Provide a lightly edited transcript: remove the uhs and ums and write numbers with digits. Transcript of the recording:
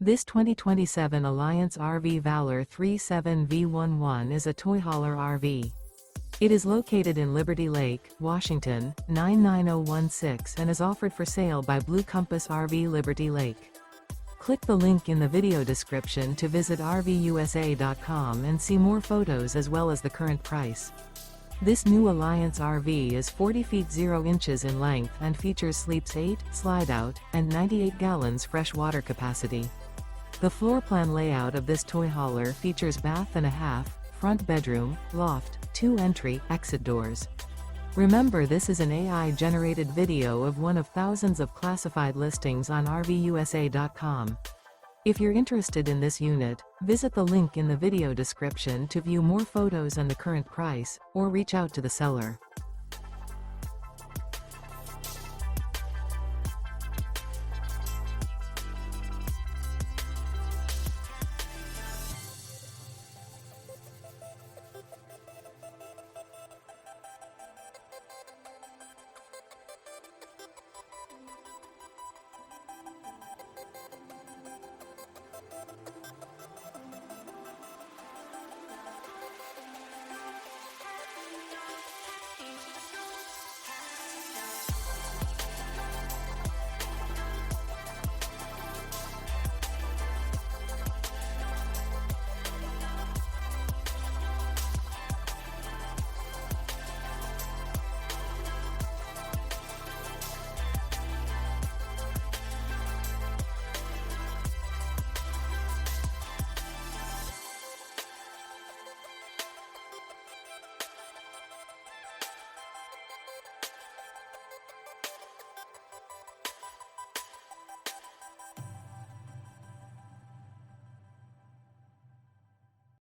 This 2027 Alliance RV Valor 37V11 is a toy hauler RV. It is located in Liberty Lake, Washington, 99016 and is offered for sale by Blue Compass RV Liberty Lake. Click the link in the video description to visit RVUSA.com and see more photos as well as the current price. This new Alliance RV is 40 feet 0 inches in length and features sleeps 8, Slideout, and 98 gallons fresh water capacity. The floor plan layout of this toy hauler features bath and a half, front bedroom, loft, 2 entry, exit doors. Remember, this is an AI-generated video of one of thousands of classified listings on RVUSA.com. If you're interested in this unit, visit the link in the video description to view more photos and the current price, or reach out to the seller.